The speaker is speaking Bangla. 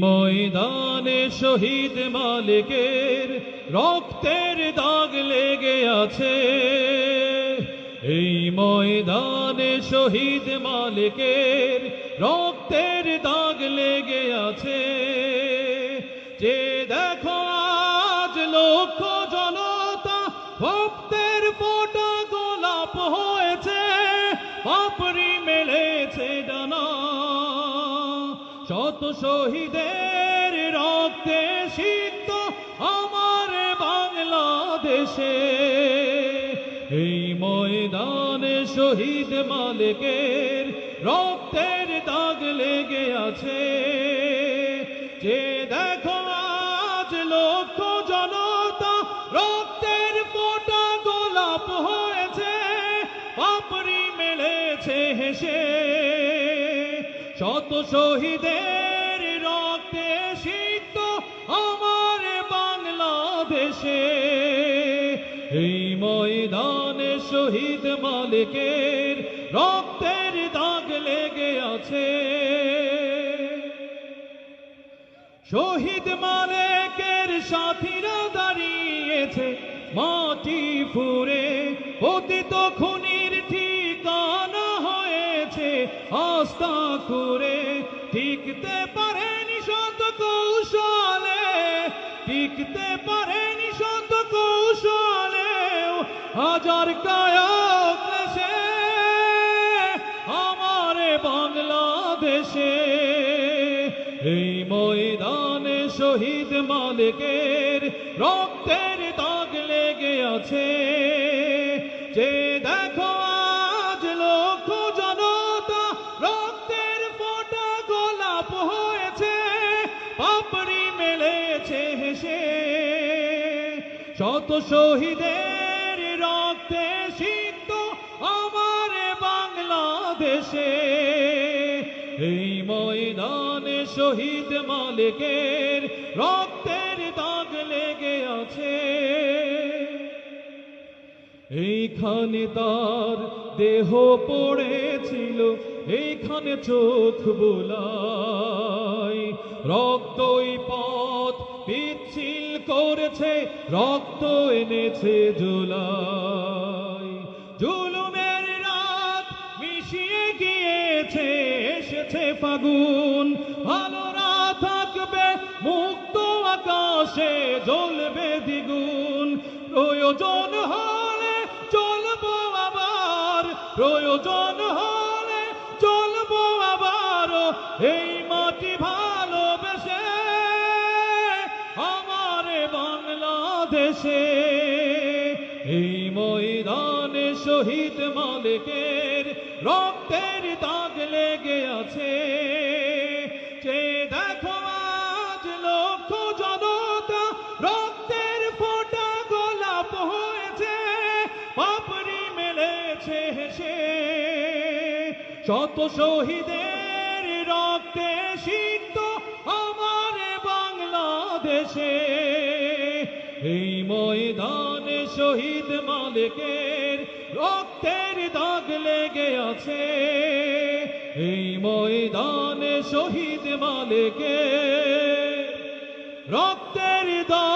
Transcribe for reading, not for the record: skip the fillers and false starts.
ময়দানে শহীদ মালিকের রক্তের দাগ লেগে আছে। এই ময়দানে শহীদ মালিকের রক্তের দাগ লেগে আছে। যে দেখো আজ লক্ষ জনতা ভক্তের ফোঁটা গোলাপ হয়েছে, পাপড়ি মেলেছে ডানা। শত শহীদের রক্তে সিক্ত আমার বাংলাদেশে। এই ময়দানে শহীদ মালিকের রক্তের দাগ লেগে আছে। যে দেখো আজ লক্ষ জনতা রক্তের ফোঁটা গোলাপ হয়েছে, পাপড়ি মেলেছে হেসে। শত শহীদের রক্তে সিক্ত আমার বাংলাদেশে। এই ময়দানে শহীদ মালিকের রক্তের দাগ লেগে আছে। শহীদ মালিকের সাথীরা দাঁড়িয়েছে মাটি ফুঁড়ে, পতিত খুনির ঠিকানা হয়েছে আস্থা করে। টিকতে পারেনি শত কৌশলে, টিকতে পারেনি শত কৌশলে, হাজার কায়ক দেশে আমার বাংলাদেশে। এই ময়দানে শহীদ মালিকের রক্তের দাগ লেগে আছে। যে দেখো আজ লক্ষ জনতা রক্তের ফোঁটা গোলাপ হয়েছে, পাপড়ি মেলেছে হেসে। শত শহীদের রক্তে সিক্ত আমার বাংলাদেশে। এই ময়দানে শহীদ মালিকের রক্তের দাগ লেগে আছে। এইখানে তার দেহ পড়েছিল, এইখানে চোখ বুলাই। রক্তই পথ পিচ্ছিল করেছে, রক্ত এনেছে জুলাই। জুলুমের রাত মিশিয়ে গিয়েছে, এসেছে ফাগুন। ভালোরা থাকবে মুক্ত আকাশে, জ্বলবে দ্বিগুণ। প্রয়োজন হলে চলবো আবার, প্রয়োজন হলে চলবো আবার। এই মাটি ভালোবেসে আমার বাংলাদেশে। এই ময়দানে শহীদ মালিকের রক্তের দাগ লেগে আছে। যে দেখো আজ লক্ষ জনতা রক্তের ফোঁটা গোলাপ হয়েছে, পাপড়ি মেলেছে হেসে। শত শহীদের রক্তে সিক্ত আমার বাংলাদেশে। এই ময়দানে শহীদ মালিকের রক্তের দাগ লেগে আছে। এই ময়দানে শহীদ মালিকের রক্তের দাগ